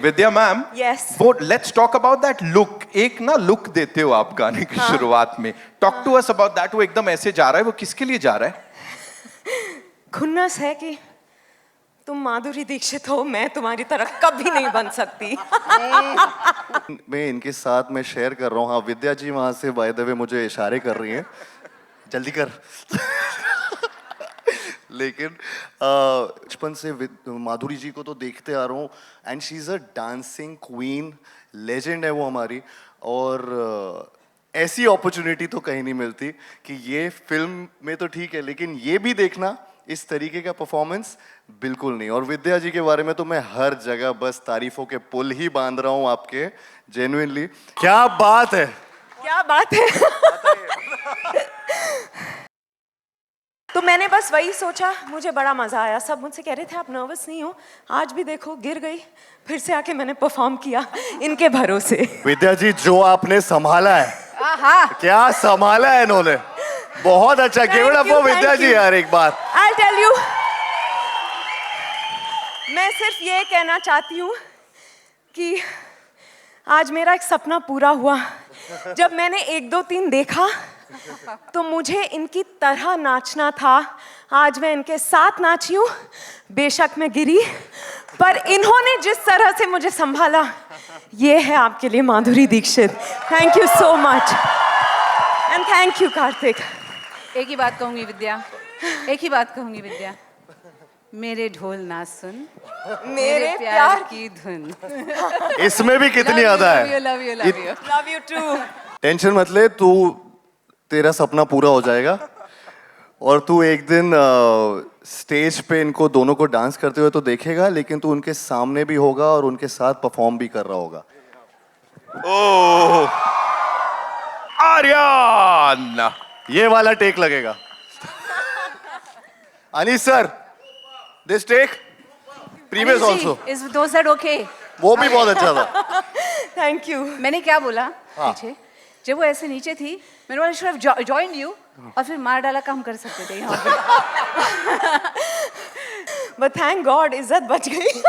विद्या ma'am, Yes. वो let's talk about that look. एक ना लुक देते हो आप गाने की शुरुआत में. Talk to us about that. वो एकदम ऐसे जा रहा है, वो किसके लिए जा रहा है? खुन्नस है कि तुम माधुरी दीक्षित हो, मैं तुम्हारी तरह कभी नहीं बन सकती. मैं इनके साथ में शेयर कर रहा हूँ. हाँ, विद्या जी वहाँ से बाय द वे मुझे इशारे कर रही हैं, जल्दी कर. लेकिन बचपन से माधुरी जी को तो देखते आ रहा हूँ and she is a dancing queen, legend है वो हमारी. और ऐसी अपॉर्चुनिटी तो कहीं नहीं मिलती कि ये फिल्म में तो ठीक है, लेकिन ये भी देखना, इस तरीके का परफॉर्मेंस बिल्कुल नहीं. और विद्या जी के बारे में तो मैं हर जगह बस तारीफों के पुल ही बांध रहा हूँ आपके. जेन्युइनली क्या बात है, क्या बात है. तो मैंने बस वही सोचा, मुझे बड़ा मजा आया. सब मुझसे कह रहे थे आप नर्वस नहीं हो. आज भी देखो गिर गई, फिर से आके मैंने परफॉर्म किया इनके भरोसे. विद्या जी जो आपने संभाला है, क्या संभाला है इन्होंने, बहुत अच्छा. गिव इट अप फॉर विद्या जी यार एक बार. I'll tell you, मैं सिर्फ ये कहना चाहती हूँ कि आज मेरा एक सपना पूरा हुआ. जब मैंने 1, 2, 3 देखा तो मुझे इनकी तरह नाचना था. आज मैं इनके साथ नाची हूँ. बेशक मैं गिरी, पर इन्होंने जिस तरह से मुझे संभाला, ये है आपके लिए Madhuri Dixit. Thank you so much and thank you Kartik. एक ही बात कहूंगी विद्या, एक ही बात कहूंगी विद्या, मेरे ढोल ना सुन, मेरे प्यार की धुन. इसमें भी कितनी ज्यादा है. Love you love you. Love you too. Tension मत ले, तू तेरा सपना पूरा हो जाएगा और तू एक दिन स्टेज पे इनको दोनों को डांस करते हुए तो देखेगा, लेकिन तू उनके सामने भी होगा और उनके साथ परफॉर्म भी कर रहा होगा. ओह, आर्यन, ये वाला टेक लगेगा. Anees sir, this take previous also, is दोस्त दैट ओके? वो भी बहुत अच्छा था. Thank you. मैंने क्या बोला हाँ. पीछे जब वो ऐसे नीचे थी, मैंने बोला शुड हैव जॉइंड यू, और फिर मार डाला का हम कर सकते थे यहाँ पे. बट थैंक गॉड इज्जत बच गई.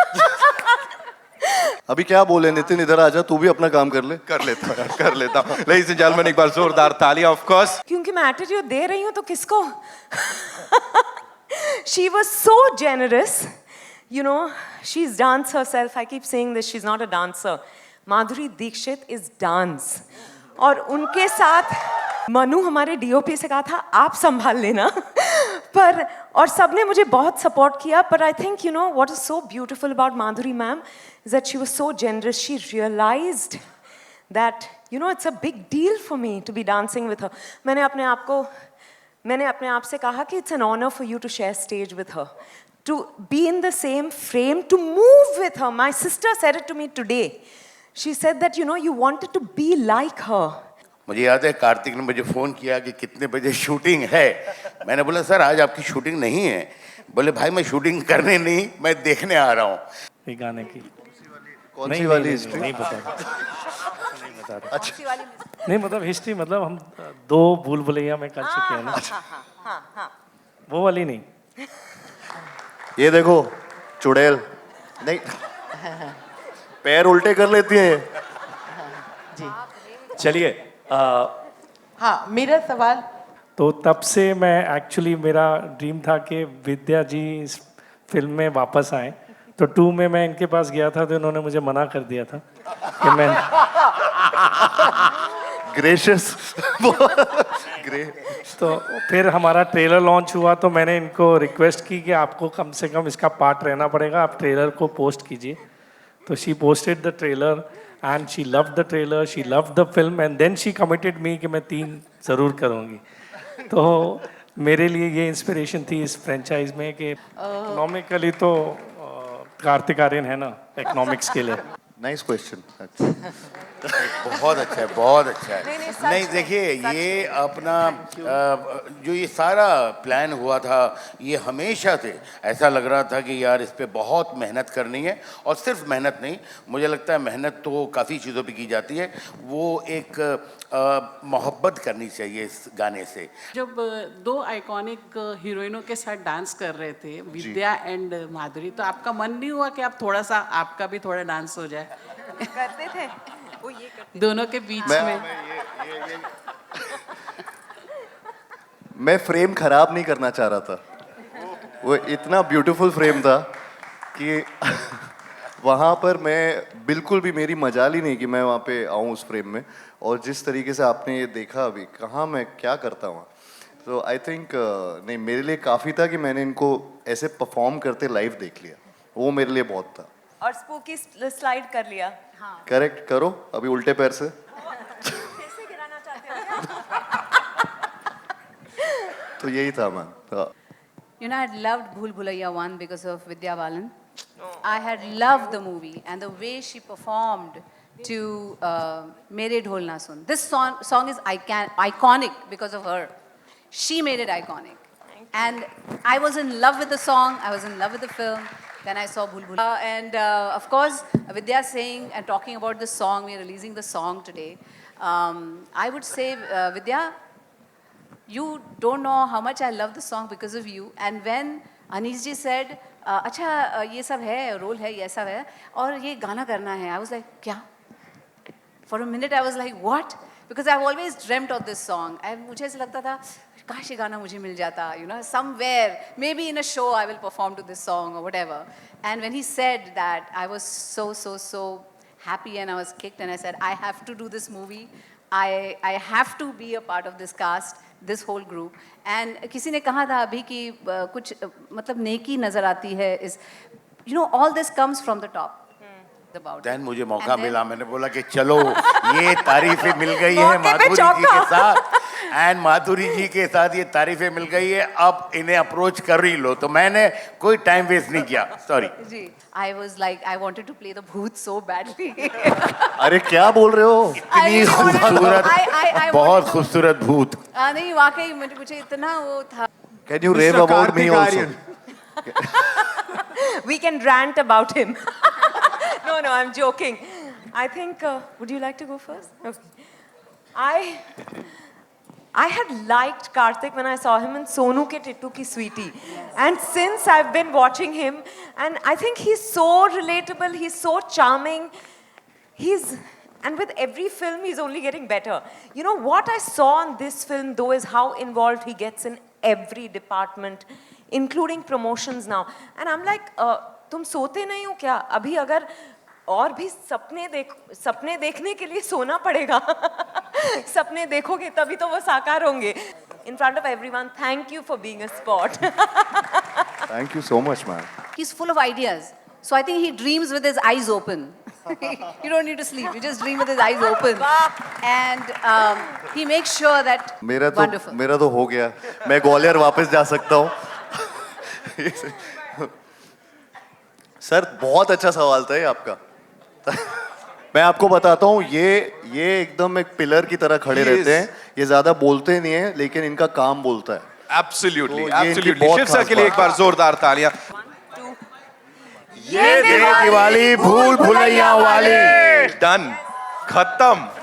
अभी क्या बोले नितिन, इधर आजा, तू भी अपना काम कर ले. कर लेता हूं, कर लेता हूं. लेडीज एंड जेंटलमैन, एक बार जोरदार तालियां. ऑफ कोर्स, क्योंकि मैं एटीट्यूड दे रही हूँ तो किसको. She was so generous. You know, she's dance herself. I keep saying this, she's not a dancer. Madhuri Dixit is dance. और उनके साथ मनु हमारे डीओपी से कहा था आप संभाल लेना. पर और सबने मुझे बहुत सपोर्ट किया. पर I think you know what is so beautiful about Madhuri ma'am is that she was so generous. She realized that you know it's a big deal for me to be dancing with her. मैंने अपने आप से कहा कि it's an honour for you to share stage with her, to be in the same frame, to move with her. My sister said it to me today. She said that you know you wanted to be like her. मुझे याद है कार्तिक ने मुझे phone किया कि कितने बजे shooting है. मैंने बोला सर आज आपकी शूटिंग नहीं है. बोले भाई मैं शूटिंग करने नहीं, मैं देखने आ रहा हूँ. ये गाने की कौन सी वाली हिस्ट्री? नहीं बता नहीं बता रहा. अच्छा, नहीं मतलब हिस्ट्री, मतलब हम 2 भूल भुलैया में कर चुके हैं ना. वो वाली नहीं. ये देखो चुड़ैल नहीं, पैर उल्टे कर लेती हैं. चलिए, हाँ मेरा सवाल. तो तब से मैं एक्चुअली मेरा ड्रीम था कि विद्या जी इस फिल्म में वापस आए. तो 2 में मैं इनके पास गया था तो इन्होंने मुझे मना कर दिया था कि मैं ग्रेशियस. तो फिर हमारा ट्रेलर लॉन्च हुआ तो मैंने इनको रिक्वेस्ट की कि आपको कम से कम इसका पार्ट रहना पड़ेगा, आप ट्रेलर को पोस्ट कीजिए. तो she posted the trailer and she loved the trailer, she loved the film and then she committed me कि मैं 3 ज़रूर करूँगी. तो मेरे लिए ये इंस्पिरेशन थी इस फ्रेंचाइज में कि इकोनॉमिकली तो कार्तिक आर्यन है ना इकोनॉमिक्स के लिए. Nice question. बहुत अच्छा है, बहुत अच्छा है। नहीं, सच नहीं में, देखिए, सच ये अपना जो ये सारा प्लान हुआ था, ये हमेशा से ऐसा लग रहा था कि यार इस पे बहुत मेहनत करनी है। और सिर्फ मेहनत नहीं, मुझे लगता है मेहनत तो काफ़ी चीज़ों पे की जाती है, वो एक मोहब्बत करनी चाहिए इस गाने से। जब दो आइकॉनिक हीरोइनों के साथ डांस कर रहे थे, विद्या एंड माधुरी, तो आपका मन नहीं हुआ कि आप थोड़ा सा, आपका भी थोड़ा डांस हो जाए करते थे वो ये करते दोनों के बीच में? मैं फ्रेम खराब नहीं करना चाह रहा था। वो इतना ब्यूटीफुल फ्रेम था कि वहाँ पर मैं बिल्कुल भी, मेरी मजाल ही नहीं कि मैं वहाँ पे आऊँ उस फ्रेम में। और जिस तरीके से आपने ये देखा अभी, कहाँ मैं क्या करता हूँ, तो आई थिंक नहीं, मेरे लिए काफ़ी था कि मैंने इनको ऐसे परफॉर्म करते लाइव देख लिया, वो मेरे लिए बहुत था। और स्पूकी स्लाइड कर लिया। करेक्ट करो अभी उल्टे पैर से। कैसे गिराना चाहते हो? तो यही था ma'am. You know, I had loved Bhool Bhulaiya 1 because of Vidya Balan. I had loved the movie and the way she performed to Mere Dhol Na Sun. This song is iconic because of her. She made it iconic. And I was in love with the song, I was in love with the film. Then I saw Bhool Bhulaiya. And of course, Vidya saying and talking about the song, we are releasing the song today. I would say, Vidya, you don't know how much I love the song because of you. And when Anish ji said, अच्छा ये सब है, role है, ये सब है, और ये गाना करना है, I was like, क्या? For a minute I was like, what? Because I've always dreamt of this song. मुझे ऐसा लगता था, काश ये गाना मुझे मिल जाता, you know, somewhere, maybe in a show I will perform to this song or whatever. And when he said that, I was so happy and I was kicked and I said, I have to do this movie. I have to be a part of this cast, this whole group. And किसी ने कहा था अभी कि कुछ मतलब नेकी नजर आती है, is, you know, all this comes from the top. About then it. मुझे मौका And then- मिला, मैंने बोला कि चलो ये तारीफें मिल गई है मौके पे माधुरी जी चौका। के साथ, एंड माधुरी जी के साथ ये तारीफें मिल गई है, अब इन्हें अप्रोच कर ही लो। तो मैंने कोई टाइम वेस्ट नहीं किया, सॉरी। जी, I was like, I wanted to play the bhoot so badly. अरे क्या बोल रहे हो? इतनी I wanted- खूबसूरत, I बहुत wanted to- खूबसूरत भूत। नहीं वाकई मुझे इतना वो था। Can you rave about me also? We can rant about him. No, I'm joking. I think, would you like to go first? Okay. I had liked Karthik when I saw him in Sonu Ke Tittu Ki Sweetie. And since I've been watching him, and I think he's so relatable, he's so charming. And with every film, he's only getting better. You know, what I saw in this film, though, is how involved he gets in every department, including promotions now. And I'm like, तुम सोते नहीं हो क्या? अभी अगर और भी सपने देखने के लिए सोना पड़ेगा। सपने देखोगे तभी तो वो साकार होंगे। In front of everyone, thank you for being a sport. Thank you so much, man. He's full of ideas. So I think he dreams with his eyes open. You don't need to sleep. You just dream with his eyes open. And he makes sure that wonderful. मेरा तो हो गया, मैं ग्वालियर वापस जा सकता हूँ। Sir बहुत अच्छा सवाल था ये आपका। मैं आपको बताता हूँ, ये एकदम एक पिलर की तरह खड़े रहते हैं। ये ज्यादा बोलते नहीं है, लेकिन इनका काम बोलता है। Absolutely, तो ये इनकी absolutely. बहुत शिव सर खास के लिए बात एक बार जोरदार तालियां। ये दिवाली भूल भुलैया वाली। डन, खत्म।